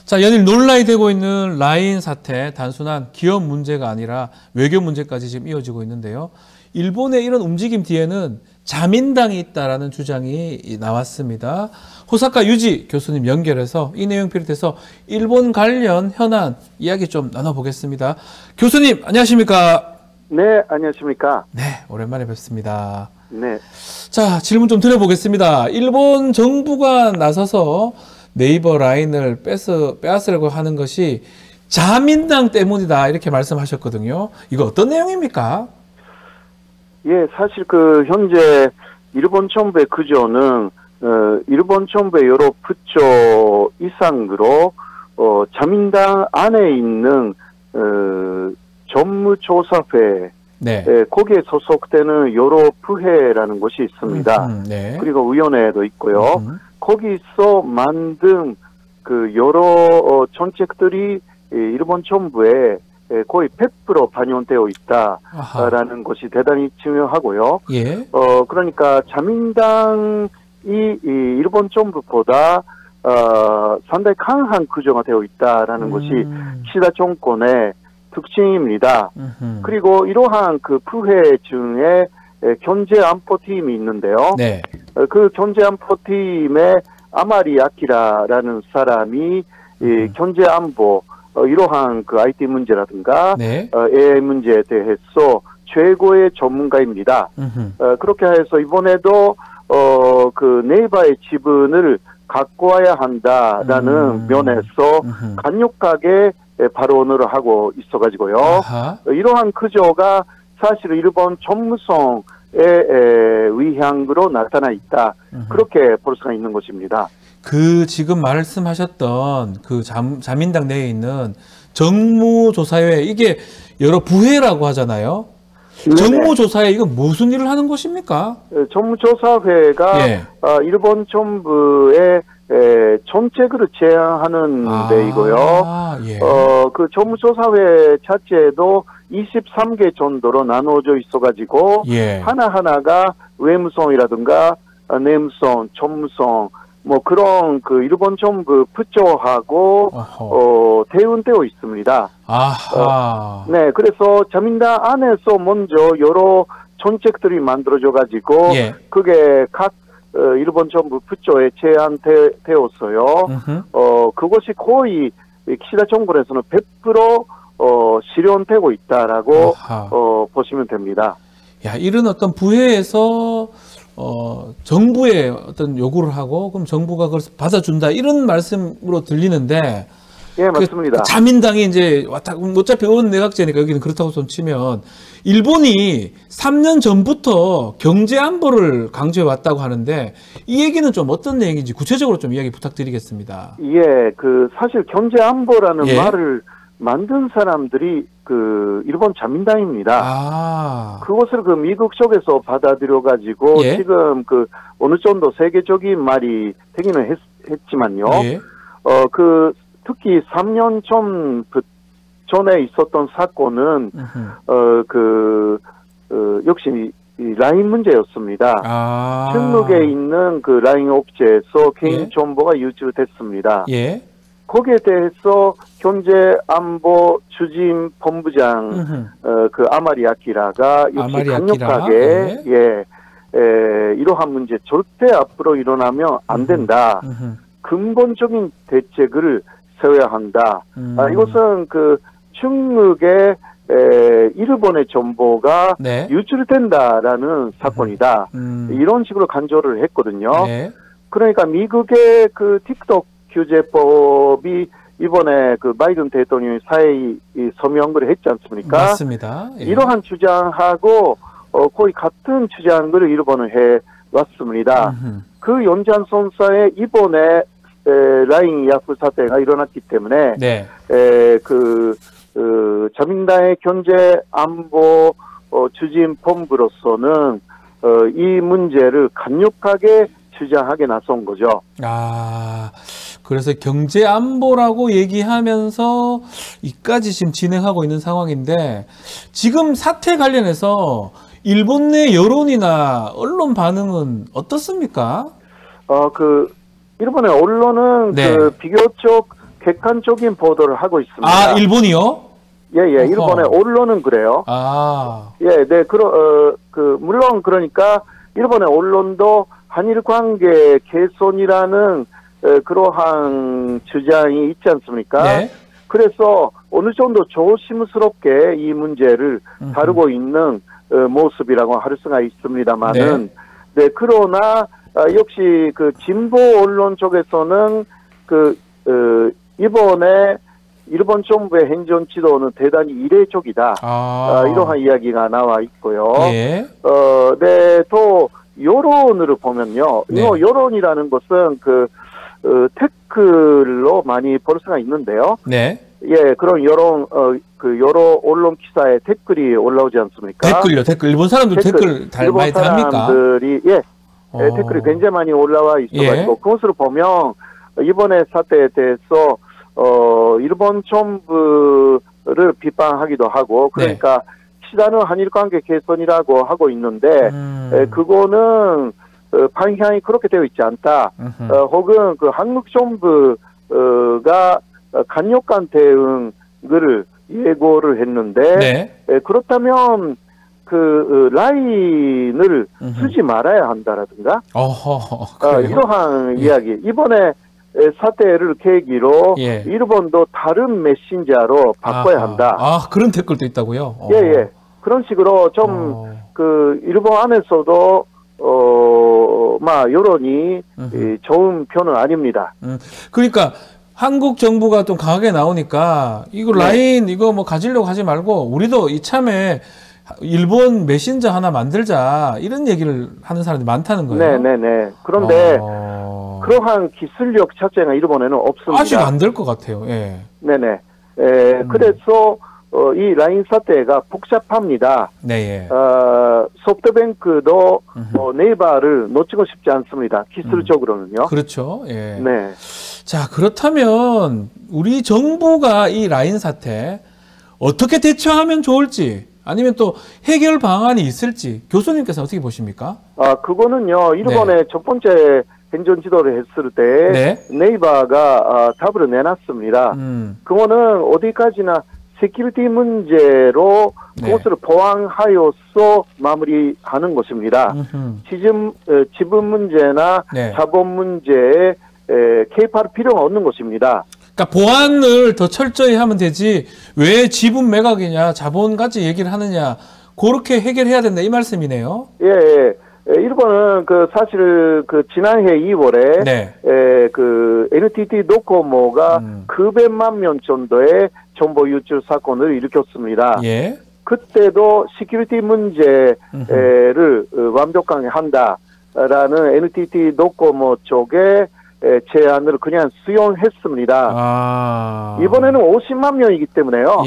자, 연일 논란이 되고 있는 라인 사태, 단순한 기업 문제가 아니라 외교 문제까지 지금 이어지고 있는데요. 일본의 이런 움직임 뒤에는 자민당이 있다라는 주장이 나왔습니다. 호사카 유지 교수님 연결해서 이 내용 비롯해서 일본 관련 현안 이야기 좀 나눠보겠습니다. 교수님, 안녕하십니까? 네, 안녕하십니까? 네, 오랜만에 뵙습니다. 네. 자, 질문 좀 드려보겠습니다. 일본 정부가 나서서 네이버 라인을 빼앗으려고 하는 것이 자민당 때문이다 이렇게 말씀하셨거든요. 이거 어떤 내용입니까? 예, 사실 현재 일본 정부의 구조는 일본 정부의 여러 부처 이상으로 자민당 안에 있는 전무조사회 네. 거기에 소속되는 여러 부회라는 것이 있습니다. 네. 그리고 위원회도 있고요. 거기서 만든 여러 정책들이 일본 정부에 거의 100% 반영되어 있다라는 것이 대단히 중요하고요. 예. 그러니까 자민당이 일본 정부보다 상당히 강한 구조가 되어 있다라는 것이 키시다 정권의 특징입니다. 그리고 이러한 부회 중에 경제안보팀이 있는데요. 네. 그 경제안보팀의 아마리 아키라라는 사람이 경제안보 이러한 IT 문제라든가 네. AI 문제에 대해서 최고의 전문가입니다. 그렇게 해서 이번에도 네이버의 지분을 갖고 와야 한다라는 면에서 강력하게 발언을 하고 있어가지고요. 이러한 구조가 사실 일본 전무성의 위향으로 나타나 있다. 그렇게 볼 수가 있는 것입니다. 지금 말씀하셨던 자민당 내에 있는 정무조사회, 이게 여러 부회라고 하잖아요. 네네. 정무조사회, 이거 무슨 일을 하는 것입니까? 정무조사회가 예. 일본 정부의 정책을 제안하는 데이고요. 예. 그 정무조사회 자체도 23개 정도로 나눠져 있어가지고 예. 하나하나가 외무성이라든가 내무성, 정무성 그런 일본 정부 부처하고 대응되어 있습니다. 네, 그래서 자민당 안에서 먼저 여러 정책들이 만들어져 가지고 예. 그게 각 일본 정부 부처에 제안되었어요. 그것이 거의 키시다 정권에서는 100% 실현되고 있다라고 보시면 됩니다. 야, 이런 어떤 부회에서 정부에 어떤 요구를 하고 그럼 정부가 그걸 받아준다 이런 말씀으로 들리는데 예, 맞습니다. 자민당이 이제 어차피 의원 내각제니까 여기는 그렇다고 손 치면 일본이 3년 전부터 경제 안보를 강조해 왔다고 하는데 이 얘기는 좀 어떤 내용인지 구체적으로 좀 이야기 부탁드리겠습니다. 예, 사실 경제 안보라는 예. 말을 만든 사람들이 일본 자민당입니다. 그것을 미국 쪽에서 받아들여 가지고 예? 지금 어느 정도 세계적인 말이 되기는 했지만요. 예? 특히 3년 전에 있었던 사건은 역시 라인 문제였습니다. 중국에 있는 라인 업체에서 개인 예? 정보가 유출됐습니다. 예? 거기에 대해서 경제안보 추진본부장 아마리 아키라가 역시 강력하게 이러한 문제 절대 앞으로 일어나면 안 된다. 근본적인 대책을 세워야 한다. 이것은 중국의 일본의 정보가 네. 유출된다라는 사건이다. 이런 식으로 간주를 했거든요. 네. 그러니까 미국의 틱톡 규제법이 이번에 바이든 대통령이 사회의 서명을 했지 않습니까? 맞습니다. 예. 이러한 주장하고 거의 같은 주장을 일본은 해왔습니다. 그 연장선상에 이번에 라인 야후 사태가 일어났기 때문에 네. 자민당의 경제 안보 추진본부로서는 이 문제를 강력하게 주장하게 나선 거죠. 그래서 경제 안보라고 얘기하면서 이까지 지금 진행하고 있는 상황인데 지금 사태 관련해서 일본 내 여론이나 언론 반응은 어떻습니까? 일본의 언론은 네. 비교적 객관적인 보도를 하고 있습니다. 아, 일본이요? 예, 예. 일본의 언론은 그래요. 아. 예, 네. 물론 그러니까 일본의 언론도 한일 관계 개선이라는 그러한 주장이 있지 않습니까? 네. 그래서 어느 정도 조심스럽게 이 문제를 다루고 있는 모습이라고 할 수가 있습니다만은, 네. 그러나 역시 그 진보 언론 쪽에서는 이번에 일본 정부의 행정 지도는 대단히 이례적이다. 이러한 이야기가 나와 있고요. 예. 네, 또 여론을 보면요. 네. 이 여론이라는 것은 태클로 많이 볼 수가 있는데요. 네. 예, 그런 여론 여러 언론 기사에 댓글이 올라오지 않습니까? 댓글. 일본 사람들 댓글 많이 답니까? 사람들이 댓글이 굉장히 많이 올라와 있어가지고 그것을 보면 이번에 사태에 대해서 일본 정부를 비판하기도 하고, 그러니까 시다는 한일 관계 개선이라고 하고 있는데 그거는 방향이 그렇게 되어 있지 않다. 혹은 그 한국 정부가 강력한 대응을 예고를 했는데 그렇다면 라인을 쓰지 말아야 한다라든가 이러한 이야기. 이번에 사태를 계기로 일본도 다른 메신저로 바꿔야 한다. 그런 댓글도 있다고요? 예, 예. 그런 식으로 좀 일본 안에서도 여론이 좋은 편은 아닙니다. 그러니까 한국 정부가 좀 강하게 나오니까 이거 라인 이거 뭐 가지려고 하지 말고 우리도 이참에 일본 메신저 하나 만들자 이런 얘기를 하는 사람들이 많다는 거예요. 네네네. 그런데 그러한 기술력 자체가 일본에는 없습니다. 아직 안 될 것 같아요. 예. 네네. 그래서 이 라인 사태가 복잡합니다. 네. 소프트뱅크도 네이버를 놓치고 싶지 않습니다. 기술적으로는요. 그렇죠. 예. 네. 자, 그렇다면 우리 정부가 이 라인 사태 어떻게 대처하면 좋을지 아니면 또 해결 방안이 있을지 교수님께서 어떻게 보십니까? 그거는요. 일본의 첫 번째 행정 지도를 했을 때 네이버가 답을 내놨습니다. 그거는 어디까지나 세큐리티 문제로 그것을 보완하여서 마무리하는 것입니다. 지분 문제나 자본 문제에 개입할 필요가 없는 것입니다. 그러니까 보안을 더 철저히 하면 되지 왜 지분 매각이냐 자본까지 얘기를 하느냐 그렇게 해결해야 된다 이 말씀이네요. 예. 일본은 사실 지난해 2월에 NTT 도코모가 900만 명 정도의 정보 유출 사건을 일으켰습니다. 그때도 시큐리티 문제를 완벽하게 한다라는 NTT 도코모 쪽에 제안을 그냥 수용했습니다. 이번에는 50만 명이기 때문에요.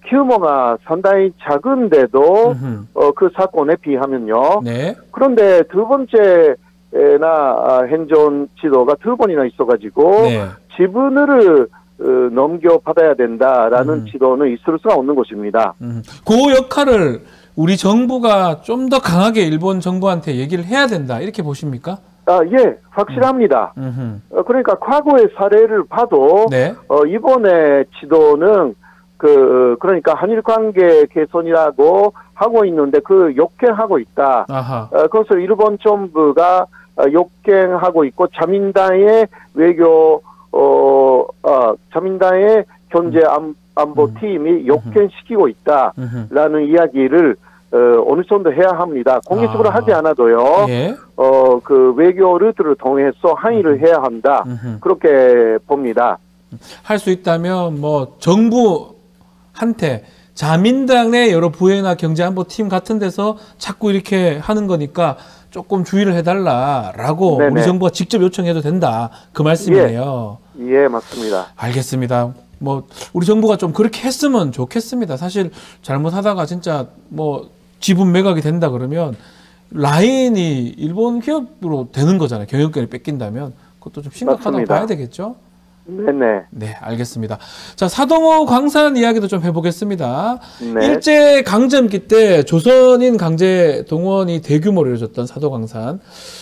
규모가 상당히 작은데도 그 사건에 비하면요. 그런데 두 번째나 행정 지도가 두 번이나 있어가지고 지분을 넘겨받아야 된다라는 지도는 있을 수가 없는 것입니다. 그 역할을 우리 정부가 좀 더 강하게 일본 정부한테 얘기를 해야 된다 이렇게 보십니까? 예, 확실합니다. 그러니까 과거의 사례를 봐도 이번에 지도는 그러니까 한일 관계 개선이라고 하고 있는데 역행하고 있다. 그것을 일본 정부가 역행하고 있고 자민당의 자민당의 경제 안보 팀이 역행시키고 있다라는 이야기를 어느 정도 해야 합니다. 공개적으로 하지 않아도요. 외교 루트를 통해서 항의를 해야 한다. 그렇게 봅니다. 할 수 있다면 뭐 정부한테 자민당 내 여러 부회나 경제안보팀 같은 데서 자꾸 이렇게 하는 거니까 조금 주의를 해달라라고 우리 정부가 직접 요청해도 된다. 그 말씀이네요. 예, 맞습니다. 알겠습니다. 뭐 우리 정부가 좀 그렇게 했으면 좋겠습니다. 사실 잘못하다가 진짜 뭐 지분 매각이 된다 그러면 라인이 일본 기업으로 되는 거잖아요. 경영권을 뺏긴다면 그것도 좀 심각하다고 맞습니다. 봐야 되겠죠? 네, 알겠습니다. 자, 사동호 광산 이야기도 좀 해보겠습니다. 일제 강점기 때 조선인 강제 동원이 대규모로 이루어졌던 사도광산.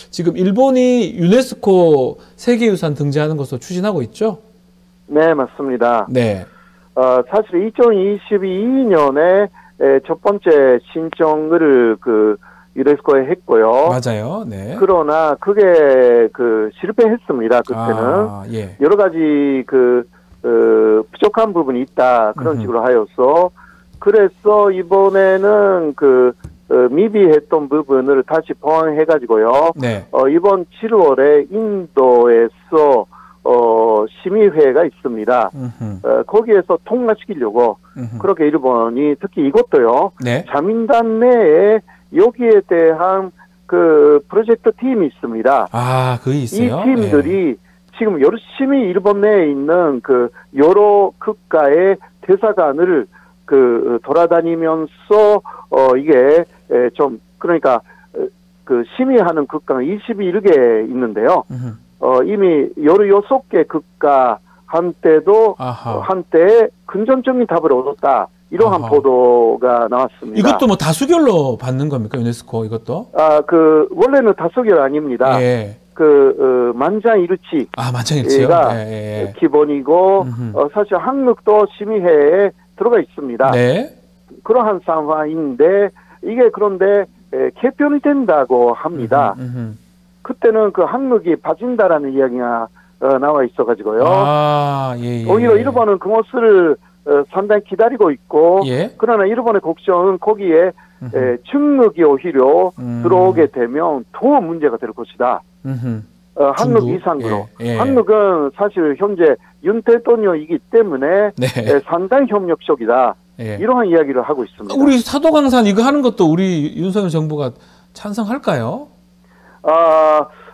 지금 일본이 유네스코 세계유산 등재하는 것으로 추진하고 있죠? 네, 맞습니다. 네. 사실 2022년에 첫 번째 신청을 유네스코에 했고요. 맞아요. 네. 그러나 그게 실패했습니다. 그때는 예. 여러 가지 부족한 부분이 있다 그런 식으로 하여서 그래서 이번에는 미비했던 부분을 다시 보완해가지고요. 네. 이번 7월에 인도에서 심의회가 있습니다. 거기에서 통과시키려고 그렇게 일본이 특히 이것도요. 네. 자민당 내에 여기에 대한 프로젝트 팀이 있습니다. 그게 있어요. 이 팀들이 지금 열심히 일본 내에 있는 여러 국가의 대사관을 돌아다니면서 이게 좀 그러니까 심의하는 국가가 21개 있는데요. 이미 16개 국가한테도 한때 긍정적인 답을 얻었다. 이러한 보도가 나왔습니다. 이것도 뭐 다수결로 받는 겁니까? 유네스코 이것도? 원래는 다수결 아닙니다. 예. 만장일치. 만장일치요? 예. 기본이고, 사실 한국도 심의회에 들어가 있습니다. 네. 그러한 상황인데, 이게 그런데 개편이 된다고 합니다. 그때는 한국이 빠진다라는 이야기가 나와 있어가지고요. 예. 오히려 일본은 그것을 상당히 기다리고 있고, 예. 그러나 일본의 걱정은 거기에 중국이 오히려 들어오게 되면 더 문제가 될 것이다. 한국 중국? 이상으로. 예. 한국은 사실 현재 윤 대통령이기 때문에 네. 상당히 협력적이다. 예. 이러한 이야기를 하고 있습니다. 우리 사도강산 이거 하는 것도 우리 윤석열 정부가 찬성할까요?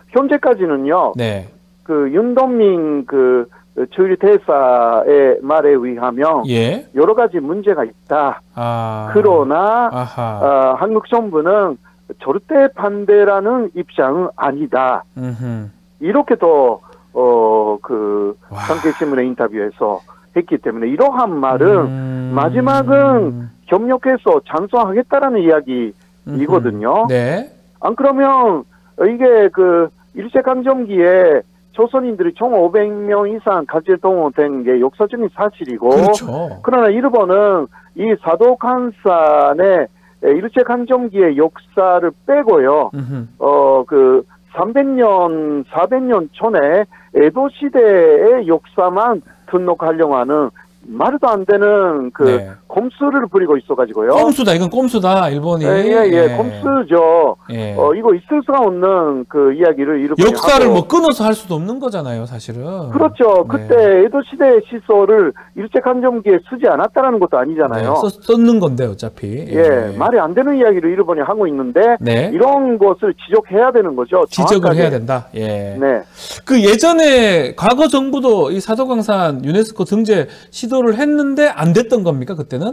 현재까지는요. 네. 윤동민 주일 대사의 말에 의하면 예. 여러 가지 문제가 있다. 그러나 한국 정부는 절대 반대라는 입장은 아니다. 이렇게 또 상계신문의 인터뷰에서 했기 때문에 이러한 말은 마지막은 협력해서 장수하겠다라는 이야기이거든요. 네. 안 그러면 이게 일제강점기에 조선인들이 총 500명 이상 강제동원된 게 역사적인 사실이고, 그렇죠. 그러나 일본은 이 사도간산의 일제강점기의 역사를 빼고요, 300년, 400년 전에 에도 시대의 역사만 등록하려고 하는 말도 안 되는 네. 꼼수를 부리고 있어가지고요. 꼼수다, 이건 꼼수다, 일본이. 예, 꼼수죠. 예. 이거 있을 수가 없는 이야기를 일본이 역사를 하고. 뭐 끊어서 할 수도 없는 거잖아요, 사실은. 그렇죠. 네. 그때 에도 시대의 시설을 일제강점기에 쓰지 않았다라는 것도 아니잖아요. 네, 썼는 건데 어차피. 예, 말이 안 되는 이야기를 일본이 하고 있는데 네. 이런 것을 지적해야 되는 거죠. 지적을 정확하게. 해야 된다. 예. 네. 예전에 과거 정부도 이 사도강산 유네스코 등재 시도를 했는데 안 됐던 겁니까, 그때는?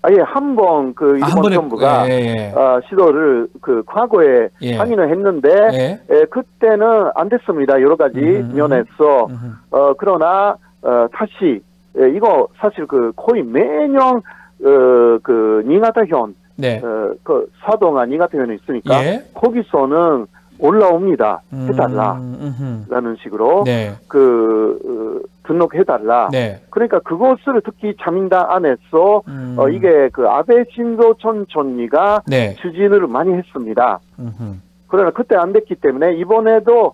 예, 한 번 일본 정부가 시도를 과거에 항의를 했는데 그때는 안 됐습니다. 여러 가지 면에서. 그러나 다시 이거 사실 거의 매년 니가타현 사도가 니가타현에 있으니까 거기서는 올라옵니다. 해달라라는 식으로 등록해달라. 네. 그러니까 그것을 특히 자민당 안에서 이게 아베 신조 전 총리가 추진을 많이 했습니다. 그러나 그때 안 됐기 때문에 이번에도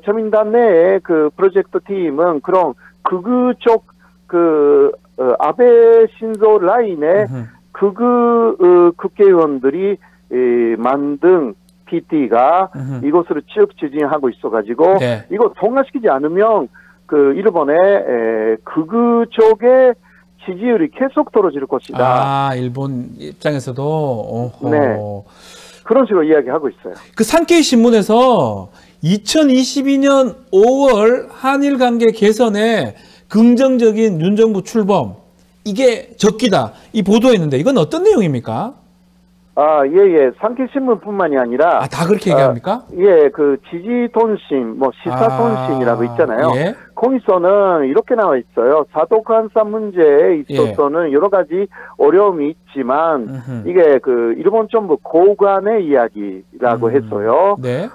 자민당 내의 프로젝트 팀은 그런 극우 쪽 아베 신조 라인의 극우 국회의원들이 만든 PT가 이것을 쭉 추진하고 있어가지고 이거 통과시키지 않으면 일본의 극우 쪽의 지지율이 계속 떨어질 것이다. 일본 입장에서도. 오호. 네. 그런 식으로 이야기하고 있어요. 산케이 신문에서 2022년 5월 한일 관계 개선에 긍정적인 윤 정부 출범, 이게 적기다, 이 보도했는데 이건 어떤 내용입니까? 예. 산케이신문뿐만이 아니라. 다 그렇게 얘기합니까? 예, 지지통신, 시사통신이라고 있잖아요. 거기서는 이렇게 나와 있어요. 사도간산 문제에 있어서는 여러 가지 어려움이 있지만, 이게 일본 정부 고관의 이야기라고 했어요. 네.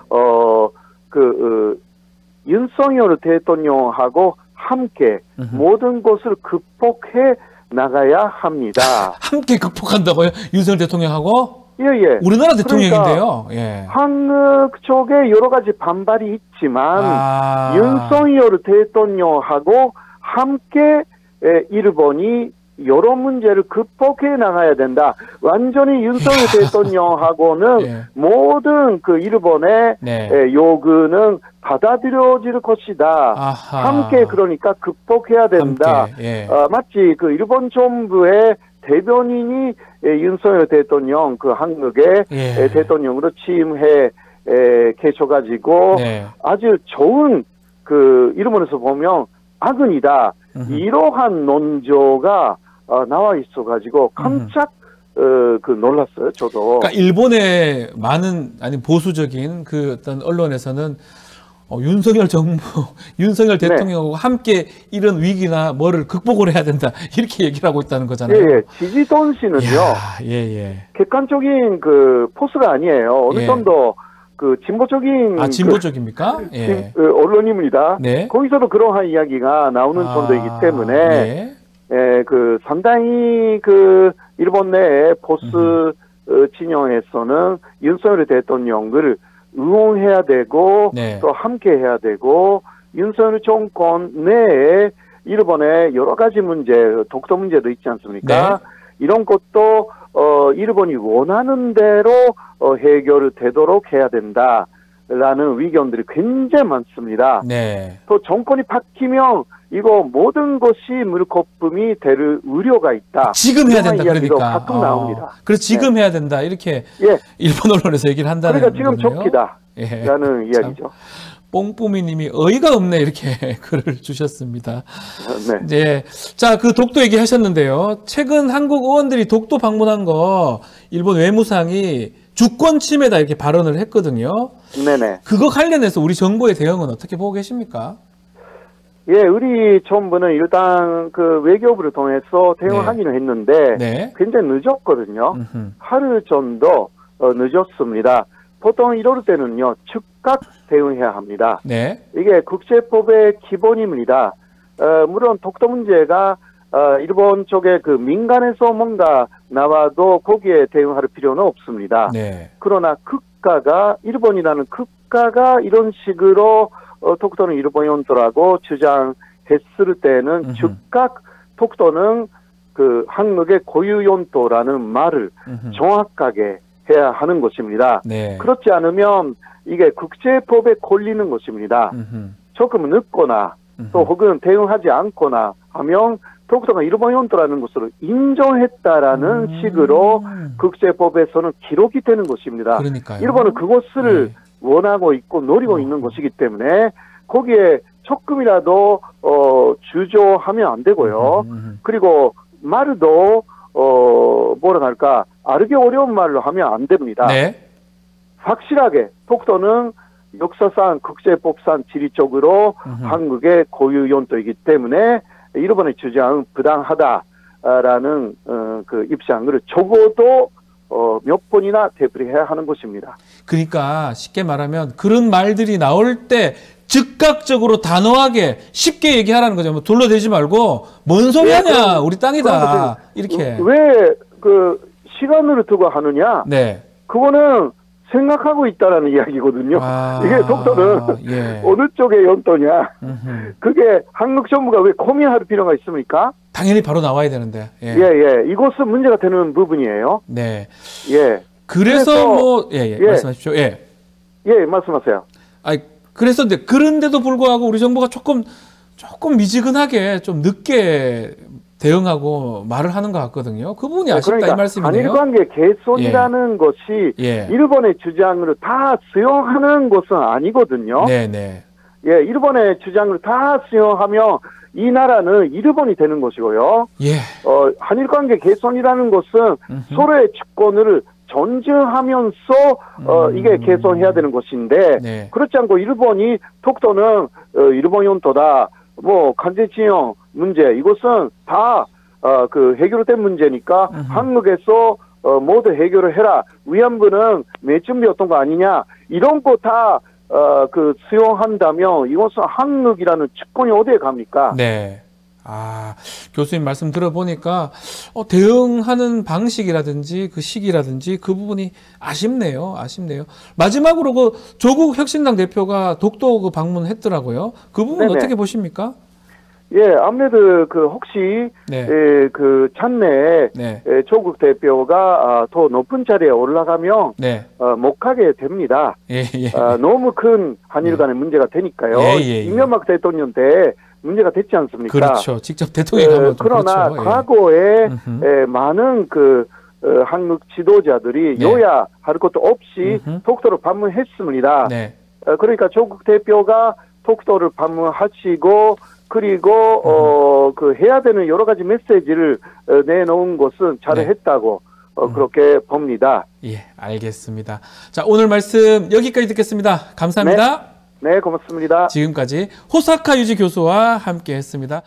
윤석열 대통령하고 함께 모든 것을 극복해 나가야 합니다. 함께 극복한다고요? 윤석열 대통령하고? 예, 예. 우리나라 대통령인데요. 그러니까 예. 한국 쪽에 여러 가지 반발이 있지만 윤석열 대통령하고 함께 일본이 여러 문제를 극복해 나가야 된다. 완전히 윤석열 대통령하고는 예. 모든 그 일본의 네. 요구는 받아들여질 것이다. 아하. 함께 그러니까 극복해야 된다. 함께, 예. 마치 그 일본 정부의 대변인이 윤석열 대통령 그 한국의 예. 대통령으로 취임해 계셔가지고 네. 아주 좋은 그 일본에서 보면 악은이다. 이러한 논조가 나와 있어가지고 깜짝 그 놀랐어요. 저도. 그러니까 일본의 많은 아니 보수적인 그 어떤 언론에서는 윤석열 정부, 윤석열 네. 대통령하고 함께 이런 위기나 뭐를 극복을 해야 된다 이렇게 얘기를 하고 있다는 거잖아요. 예, 예. 지지돈 씨는요. 예. 객관적인 그 포스가 아니에요. 어느 예. 정도 그 진보적인 진보적입니까? 예. 언론입니다. 네. 거기서도 그러한 이야기가 나오는 정도이기 때문에 예. 그 상당히 그 일본 내 보수 진영에서는 윤석열 대통령을 응원해야 되고 네. 또 함께 해야 되고 윤석열 정권 내에 일본의 여러 가지 문제, 독도 문제도 있지 않습니까? 네. 이런 것도 일본이 원하는 대로 해결되도록 해야 된다라는 의견들이 굉장히 많습니다. 네. 또 정권이 바뀌면 이거 모든 것이 물거품이 될 우려가 있다. 지금 해야 된다 이야기도 그러니까. 가끔 나옵니다. 그래서 지금 해야 된다 이렇게 예. 일본 언론에서 얘기를 한다는 그러니까 지금 거네요. 적기다라는 이야기죠. 뽕뿌미님이 어이가 없네 이렇게 글을 주셨습니다. 네. 네. 자, 그 독도 얘기하셨는데요. 최근 한국 의원들이 독도 방문한 거 일본 외무상이 주권 침해다 이렇게 발언을 했거든요. 네네. 그거 관련해서 우리 정부의 대응은 어떻게 보고 계십니까? 예, 우리 정부는 일단 그 외교부를 통해서 대응하기는 했는데 네. 굉장히 늦었거든요. 음흠. 하루 정도 늦었습니다. 보통 이럴 때는요, 즉각 대응해야 합니다. 네. 이게 국제법의 기본입니다. 물론 독도 문제가 일본 쪽에 그 민간에서 뭔가 나와도 거기에 대응할 필요는 없습니다. 네. 그러나 국가가 일본이라는 국가가 이런 식으로 독도는 일본 영토라고 주장했을 때는 즉각 독도는 그 한국의 고유 영토라는 말을 정확하게 해야 하는 것입니다. 네. 그렇지 않으면 이게 국제법에 걸리는 것입니다. 조금 늦거나 또 혹은 대응하지 않거나 하면 독도가 일본 영토라는 것으로 인정했다라는 식으로 국제법에서는 기록이 되는 것입니다. 그러니까요. 일본은 그것을 원하고 있고 노리고 있는 것이기 때문에 거기에 조금이라도 주저하면 안 되고요. 그리고 말도 뭐라 할까 알기 어려운 말로 하면 안 됩니다. 네. 확실하게 독도는 역사상 국제법상 지리적으로 한국의 고유 영토이기 때문에 일본의 주장은 부당하다라는 그 입장을 적어도 몇 번이나 되풀이해야 하는 것입니다. 그러니까 쉽게 말하면 그런 말들이 나올 때 즉각적으로 단호하게 쉽게 얘기하라는 거죠. 뭐 둘러대지 말고 뭔 소리 하냐 우리 땅이다 이렇게. 왜 그 시간을 두고 하느냐? 네. 그거는 생각하고 있다라는 이야기거든요. 이게 독도는 예. 어느 쪽의 영토냐? 그게 한국 정부가 왜 고민할 필요가 있습니까? 당연히 바로 나와야 되는데. 예. 예. 이것은 문제가 되는 부분이에요. 네. 예. 그래서 뭐 말씀하십시오. 예. 예, 말씀하세요. 그래서 그런데도 불구하고 우리 정부가 조금 미지근하게 좀 늦게 대응하고 말을 하는 것 같거든요. 그 부분이 아쉽다 그러니까 이 말씀이네요. 한일관계 개선이라는 것이 일본의 주장을 다 수용하는 것은 아니거든요. 네네. 예, 일본의 주장을 다 수용하면 이 나라는 일본이 되는 것이고요. 예. 한일관계 개선이라는 것은 서로의 주권을 존중하면서 이게 개선해야 되는 것인데 네. 그렇지 않고 일본이 독도는 일본 영토다. 뭐 간제지형 문제 이것은 다 그 해결된 문제니까 한국에서 모두 해결을 해라. 위안부는 매춘비였던 거 아니냐. 이런 거 다 수용한다면 이것은 한국이라는 측권이 어디에 갑니까? 네. 교수님 말씀 들어보니까 대응하는 방식이라든지 그 시기라든지 그 부분이 아쉽네요. 마지막으로 그 조국 혁신당 대표가 독도 그 방문했더라고요. 그 부분 네네. 어떻게 보십니까? 예, 아무래도 혹시 네. 찬내에 네. 조국 대표가 더 높은 자리에 올라가면 네. 못 가게 됩니다. 예. 너무 큰 한일 간의 문제가 되니까요. 예. 이명박 대통령 때 문제가 됐지 않습니까? 그렇죠. 직접 대통령이 가면 좀 그러나 그렇죠. 과거에 많은 한국 지도자들이 네. 여야 할 것도 없이 독도를 방문했습니다. 네. 그러니까 조국 대표가 독도를 방문하시고 그리고 해야 되는 여러 가지 메시지를 내놓은 것은 잘했다고 그렇게 봅니다. 예, 알겠습니다. 자, 오늘 말씀 여기까지 듣겠습니다. 감사합니다. 네, 고맙습니다. 지금까지 호사카 유지 교수와 함께 했습니다.